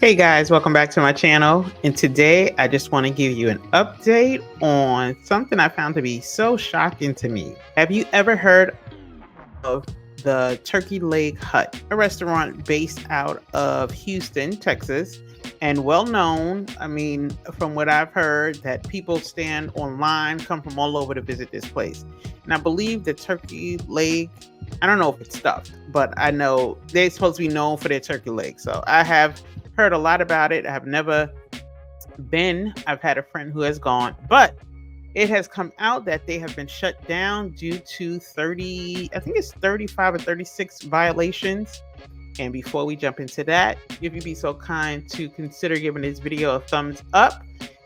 Hey guys, welcome back to my channel. And today I just want to give you an update on something I found to be so shocking to me. Have you ever heard of the Turkey Leg Hut, a restaurant based out of Houston, Texas, and well known? From what I've heard, that people stand online, come from all over to visit this place. And I believe the turkey leg, I don't know if it's stuffed, but I know they're supposed to be known for their turkey leg. So I have heard a lot about it. I have never been. I've had a friend who has gone, but it has come out that they have been shut down due to 35 or 36 violations. And before we jump into that, if you'd be so kind to consider giving this video a thumbs up,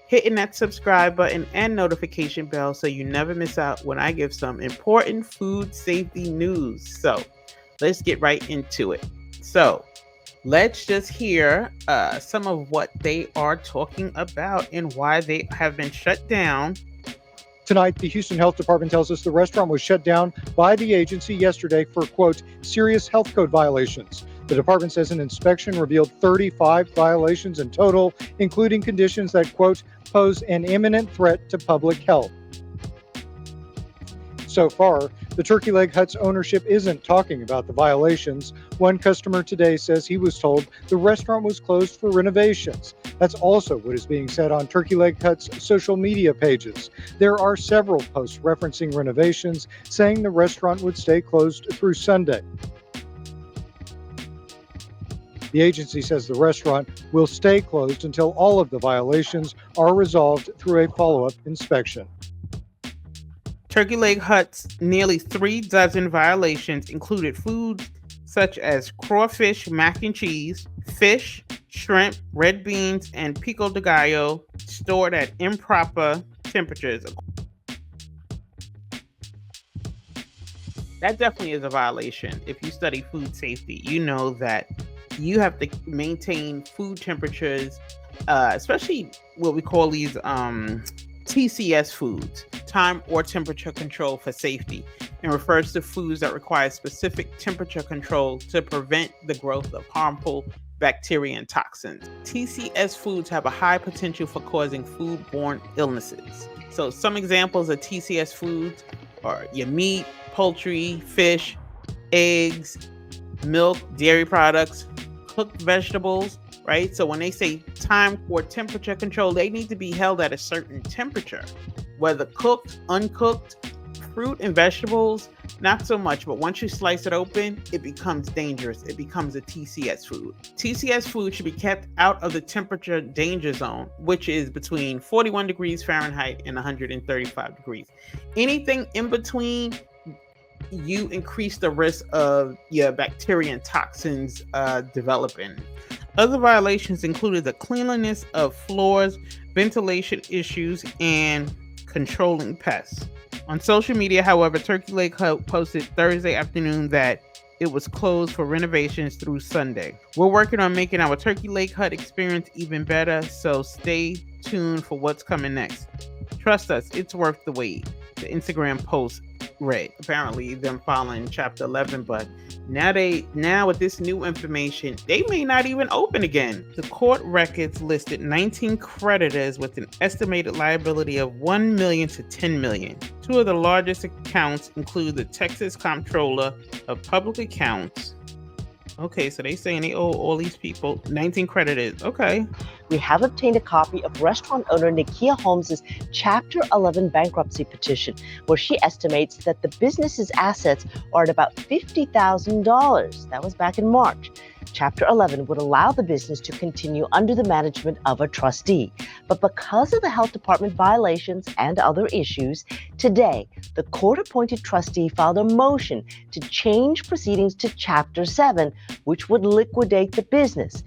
hitting that subscribe button and notification bell so you never miss out when I give some important food safety news. So let's get right into it. So let's just hear some of what they are talking about and why they have been shut down. Tonight, the Houston Health Department tells us the restaurant was shut down by the agency yesterday for, quote, serious health code violations. The department says an inspection revealed 35 violations in total, including conditions that, quote, pose an imminent threat to public health. So far, the Turkey Leg Hut's ownership isn't talking about the violations. One customer today says he was told the restaurant was closed for renovations. That's also what is being said on Turkey Leg Hut's social media pages. There are several posts referencing renovations, saying the restaurant would stay closed through Sunday. The agency says the restaurant will stay closed until all of the violations are resolved through a follow-up inspection. Turkey Leg Hut's nearly 36 violations included foods such as crawfish mac and cheese, fish, shrimp, red beans, and pico de gallo stored at improper temperatures. That definitely is a violation. If you study food safety, you know that you have to maintain food temperatures, especially what we call these TCS foods, time or temperature control for safety, and refers to foods that require specific temperature control to prevent the growth of harmful bacteria and toxins. TCS foods have a high potential for causing foodborne illnesses. So some examples of TCS foods are your meat, poultry, fish, eggs, milk, dairy products, cooked vegetables, right? So when they say time for temperature control, they need to be held at a certain temperature, whether cooked, uncooked. Fruit and vegetables, not so much, but once you slice it open, it becomes dangerous. It becomes a TCS food. TCS food should be kept out of the temperature danger zone, which is between 41 degrees Fahrenheit and 135 degrees. Anything in between, you increase the risk of your bacteria and toxins developing. Other violations included the cleanliness of floors, ventilation issues, and controlling pests. On social media, however, Turkey Leg Hut posted Thursday afternoon that it was closed for renovations through Sunday. We're working on making our Turkey Leg Hut experience even better, so stay tuned for what's coming next. Trust us, it's worth the wait. The Instagram post read. Apparently them following chapter 11, but now with this new information, they may not even open again. The court records listed 19 creditors with an estimated liability of $1 million to $10 million. Two of the largest accounts include the Texas Comptroller of Public Accounts. Okay, so they saying they owe all these people 19 creditors. Okay. We have obtained a copy of restaurant owner Nikia Holmes's Chapter 11 bankruptcy petition, where she estimates that the business's assets are at about $50,000. That was back in March. Chapter 11 would allow the business to continue under the management of a trustee. But because of the health department violations and other issues, today, the court-appointed trustee filed a motion to change proceedings to Chapter 7, which would liquidate the business.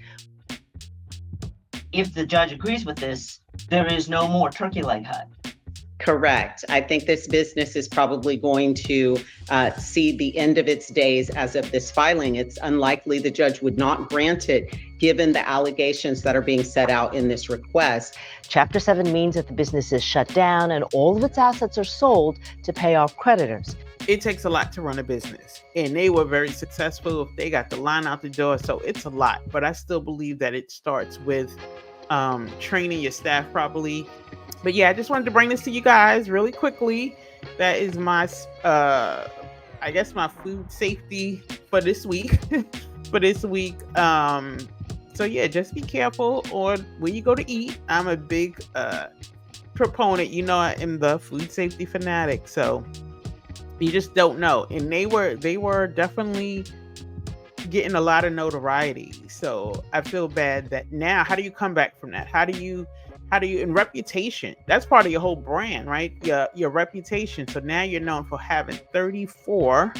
If the judge agrees with this, there is no more Turkey Leg Hut. Correct. I think this business is probably going to see the end of its days as of this filing. It's unlikely the judge would not grant it, given the allegations that are being set out in this request. Chapter 7 means that the business is shut down and all of its assets are sold to pay off creditors. It takes a lot to run a business, and they were very successful. They got the line out the door, so it's a lot. But I still believe that it starts with training your staff properly. But yeah, I just wanted to bring this to you guys really quickly. That is my, I guess, my food safety for this week. For this week. So yeah, just be careful on when you go to eat. I'm a big proponent. You know, I am the food safety fanatic. So you just don't know. And they were definitely getting a lot of notoriety. So I feel bad that now, how do you come back from that? How do you, in reputation, that's part of your whole brand, right? Your reputation. So now you're known for having 34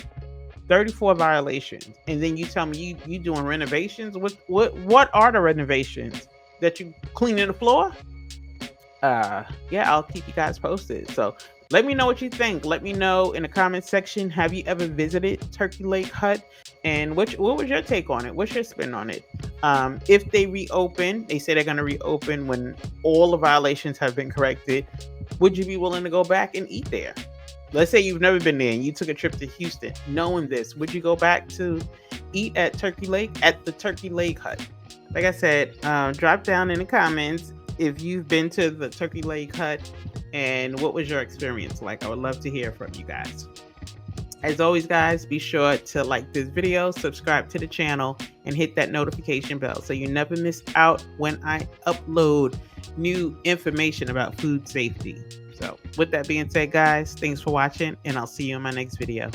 violations. And then you tell me you doing renovations. What are the renovations? That you cleaning the floor? Yeah, I'll keep you guys posted. So let me know what you think. Let me know in the comment section. Have you ever visited Turkey Lake Hut? And what was your take on it? What's your spin on it? If they reopen, they say they're going to reopen when all the violations have been corrected. Would you be willing to go back and eat there? Let's say you've never been there and you took a trip to Houston. Knowing this, would you go back to eat at the Turkey Lake Hut? Like I said, drop down in the comments if you've been to the Turkey Lake Hut and what was your experience like. I would love to hear from you guys. As always, guys, be sure to like this video, subscribe to the channel, and hit that notification bell so you never miss out when I upload new information about food safety. So with that being said, guys, thanks for watching, and I'll see you in my next video.